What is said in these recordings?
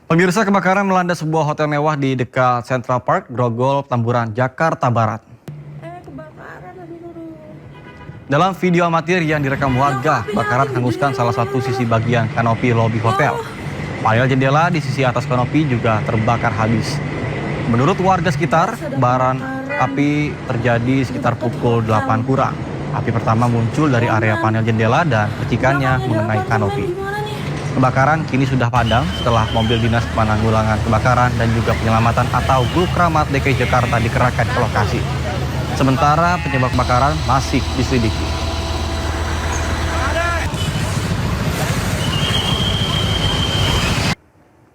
Pemirsa, kebakaran melanda sebuah hotel mewah di dekat Central Park, Grogol, Tamburan, Jakarta Barat. Kebakaran, aduh. Dalam video amatir yang direkam warga, kebakaran menghanguskan salah satu sisi bagian kanopi lobi hotel. Panel jendela di sisi atas kanopi juga terbakar habis. Menurut warga sekitar, kobaran api terjadi sekitar pukul 8 kurang. Api pertama muncul dari area panel jendela dan percikannya mengenai kanopi. Kebakaran kini sudah padam setelah mobil dinas penanggulangan kebakaran dan juga penyelamatan atau Gulkramat DKI Jakarta dikerahkan ke lokasi. Sementara penyebab kebakaran masih diselidiki.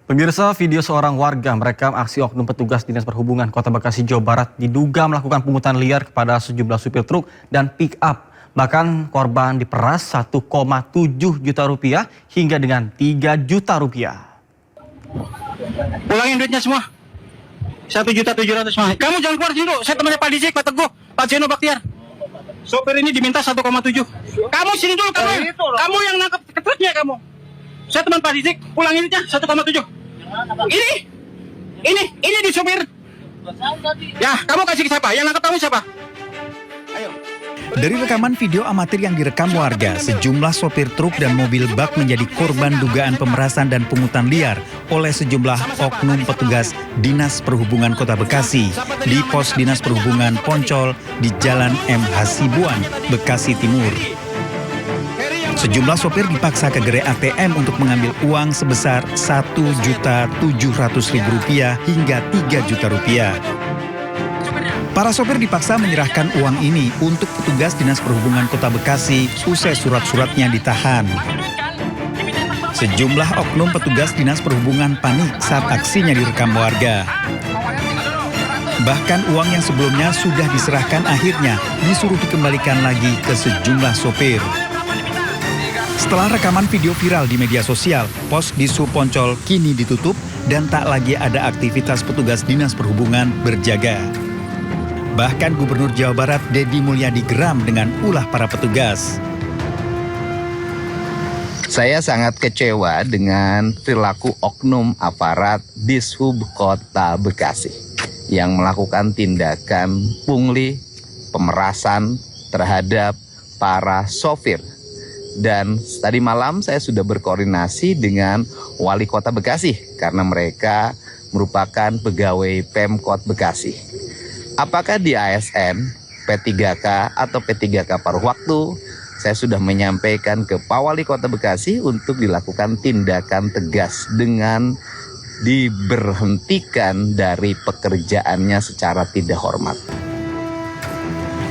Pemirsa, video seorang warga merekam aksi oknum petugas Dinas Perhubungan Kota Bekasi, Jawa Barat diduga melakukan pungutan liar kepada sejumlah supir truk dan pick up. Bahkan korban diperas 1,7 juta rupiah hingga dengan 3 juta rupiah. Pulangin duitnya semua. 1.700.000 semua. Kamu jangan keluar dulu. Saya temannya Pak Dizik, Pak Teguh, Pak Zeno Baktiar. Sopir ini diminta 1,7. Kamu sini dulu, kamu yang nangkep truknya kamu. Saya teman Pak Dizik, pulangin duitnya 1,7. Ini di sopir. Ya, kamu kasih ke siapa? Yang nangkep kamu siapa? Ayo. Dari rekaman video amatir yang direkam warga, sejumlah sopir truk dan mobil bak menjadi korban dugaan pemerasan dan pungutan liar oleh sejumlah oknum petugas Dinas Perhubungan Kota Bekasi di pos Dinas Perhubungan Poncol di Jalan M. Hasibuan, Bekasi Timur. Sejumlah sopir dipaksa ke gerai ATM untuk mengambil uang sebesar Rp1.700.000 hingga Rp3 juta. Para sopir dipaksa menyerahkan uang ini untuk petugas Dinas Perhubungan Kota Bekasi usai surat-suratnya ditahan. Sejumlah oknum petugas Dinas Perhubungan panik saat aksinya direkam warga. Bahkan uang yang sebelumnya sudah diserahkan akhirnya disuruh dikembalikan lagi ke sejumlah sopir. Setelah rekaman video viral di media sosial, pos Dishub Poncol kini ditutup dan tak lagi ada aktivitas petugas Dinas Perhubungan berjaga. Bahkan Gubernur Jawa Barat Deddy Mulyadi geram dengan ulah para petugas. Saya sangat kecewa dengan perilaku oknum aparat Dishub Kota Bekasi yang melakukan tindakan pungli, pemerasan terhadap para sopir. Dan tadi malam saya sudah berkoordinasi dengan Wali Kota Bekasi karena mereka merupakan pegawai Pemkot Bekasi. Apakah di ASN, P3K atau P3K paruh waktu, saya sudah menyampaikan ke Pak Wali Kota Bekasi untuk dilakukan tindakan tegas dengan diberhentikan dari pekerjaannya secara tidak hormat.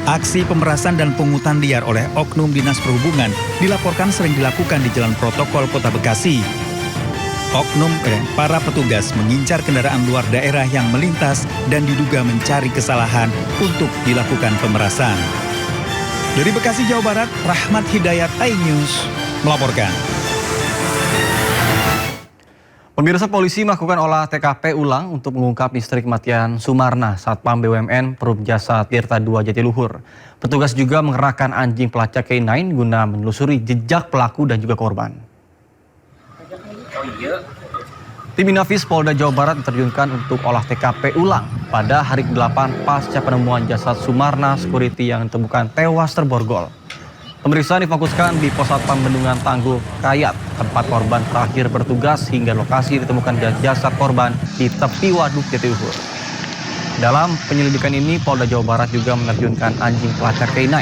Aksi pemerasan dan pungutan liar oleh oknum Dinas Perhubungan dilaporkan sering dilakukan di Jalan Protokol Kota Bekasi. Oknum para petugas mengincar kendaraan luar daerah yang melintas dan diduga mencari kesalahan untuk dilakukan pemerasan. Dari Bekasi, Jawa Barat, Rahmat Hidayat, iNews melaporkan. Pemirsa, polisi melakukan olah TKP ulang untuk mengungkap misteri kematian Sumarna, Satpam BUMN Perum Jasa Tirta II Jatiluhur. Petugas juga mengerahkan anjing pelacak K9 guna menelusuri jejak pelaku dan juga korban. Tim Inafis Polda Jawa Barat diterjunkan untuk olah TKP ulang pada hari ke-8 pasca penemuan jasad Sumarna Security yang ditemukan tewas terborgol. Pemeriksaan difokuskan di Pos Satpam Bendungan Tangguh Kayat, tempat korban terakhir bertugas hingga lokasi ditemukan jasad korban di tepi waduk Jatiluhur. Dalam penyelidikan ini, Polda Jawa Barat juga menerjunkan anjing pelacak K9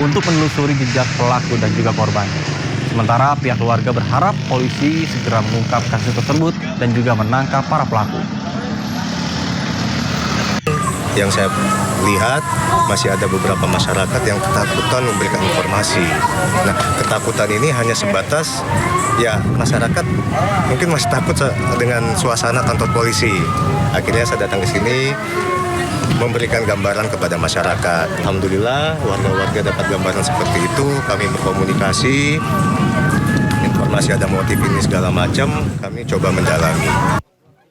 untuk menelusuri jejak pelaku dan juga korban. Sementara pihak keluarga berharap polisi segera mengungkap kasus tersebut dan juga menangkap para pelaku. Yang saya lihat masih ada beberapa masyarakat yang ketakutan memberikan informasi. Nah, ketakutan ini hanya sebatas ya masyarakat mungkin masih takut dengan suasana kantor polisi. Akhirnya saya datang ke sini memberikan gambaran kepada masyarakat. Alhamdulillah warga-warga dapat gambaran seperti itu. Kami berkomunikasi, informasi ada motif ini segala macam, kami coba mendalami.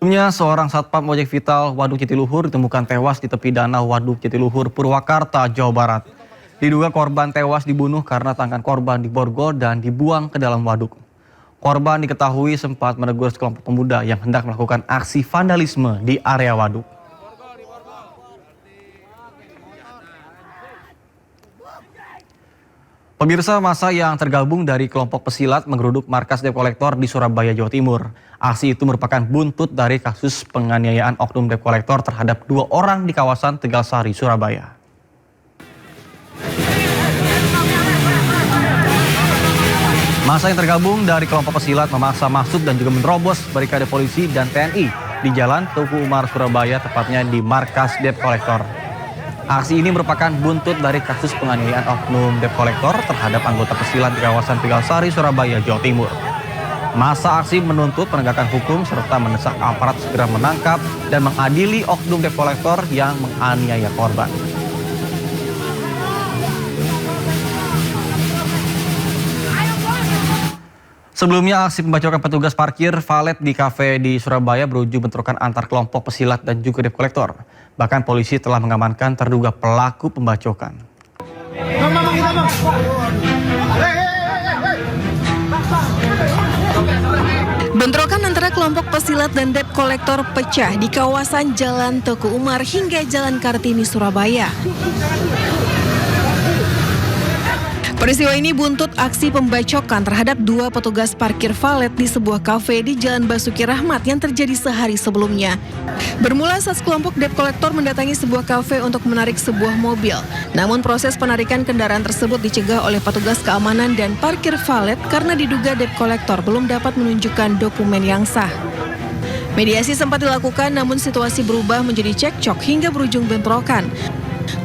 Sebelumnya, seorang satpam ojek vital Waduk Jatiluhur ditemukan tewas di tepi danau Waduk Jatiluhur, Purwakarta, Jawa Barat. Diduga korban tewas dibunuh karena tangan korban diborgol dan dibuang ke dalam waduk. Korban diketahui sempat menegur sekelompok pemuda yang hendak melakukan aksi vandalisme di area waduk. Pemirsa, massa yang tergabung dari kelompok pesilat menggeruduk markas debt collector di Surabaya, Jawa Timur. Aksi itu merupakan buntut dari kasus penganiayaan oknum debt collector terhadap 2 orang di kawasan Tegalsari, Surabaya. Massa yang tergabung dari kelompok pesilat memaksa masuk dan juga menerobos barikade polisi dan TNI di Jalan Tuku Umar, Surabaya, tepatnya di markas debt collector. Aksi ini merupakan buntut dari kasus penganiayaan oknum debt collector terhadap anggota pesilat di kawasan Tegalsari, Surabaya, Jawa Timur. Massa aksi menuntut penegakan hukum serta mendesak aparat segera menangkap dan mengadili oknum debt collector yang menganiaya korban. Sebelumnya, aksi pembacokan petugas parkir valet di kafe di Surabaya berujung bentrokan antar kelompok pesilat dan juga debt collector. Bahkan polisi telah mengamankan terduga pelaku pembacokan. Bentrokan antara kelompok pesilat dan debt collector pecah di kawasan Jalan Teguh Umar hingga Jalan Kartini, Surabaya. Peristiwa ini buntut aksi pembacokan terhadap 2 petugas parkir valet di sebuah kafe di Jalan Basuki Rahmat yang terjadi sehari sebelumnya. Bermula saat kelompok debt collector mendatangi sebuah kafe untuk menarik sebuah mobil. Namun proses penarikan kendaraan tersebut dicegah oleh petugas keamanan dan parkir valet karena diduga debt collector belum dapat menunjukkan dokumen yang sah. Mediasi sempat dilakukan namun situasi berubah menjadi cekcok hingga berujung bentrokan.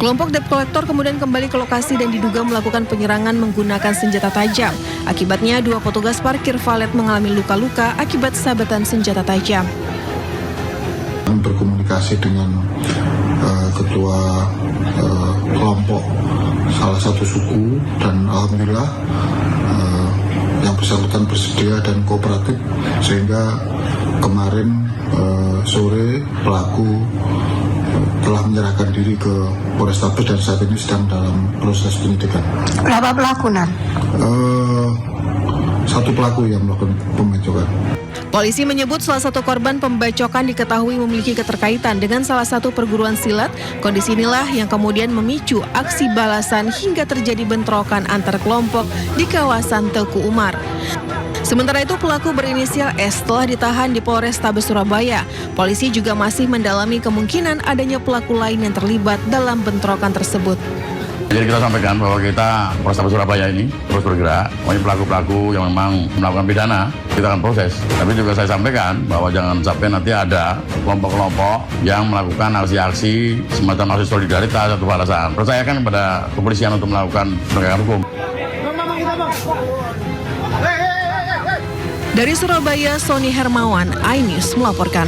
Kelompok debt collector kemudian kembali ke lokasi dan diduga melakukan penyerangan menggunakan senjata tajam. Akibatnya 2 petugas parkir valet mengalami luka-luka akibat sabetan senjata tajam. Berkomunikasi dengan ketua kelompok salah satu suku dan alhamdulillah yang bersangkutan bersedia dan kooperatif sehingga kemarin sore pelaku telah menyerahkan diri ke Polrestabes dan saat ini sedang dalam proses penyidikan. Berapa pelaku, Nan? 1 pelaku yang melakukan pembacokan. Polisi menyebut salah satu korban pembacokan diketahui memiliki keterkaitan dengan salah satu perguruan silat. Kondisi inilah yang kemudian memicu aksi balasan hingga terjadi bentrokan antar kelompok di kawasan Teguh Umar. Sementara itu pelaku berinisial S telah ditahan di Polrestabes Surabaya. Polisi juga masih mendalami kemungkinan adanya pelaku lain yang terlibat dalam bentrokan tersebut. Jadi kita sampaikan bahwa kita Polrestabes Surabaya ini terus bergerak. Pokoknya pelaku-pelaku yang memang melakukan pidana kita akan proses. Tapi juga saya sampaikan bahwa jangan sampai nanti ada kelompok-kelompok yang melakukan aksi-aksi semacam aksi solidaritas atau balasan. Percayakan kepada kepolisian untuk melakukan penegakan hukum. Dari Surabaya, Sony Hermawan, iNews melaporkan.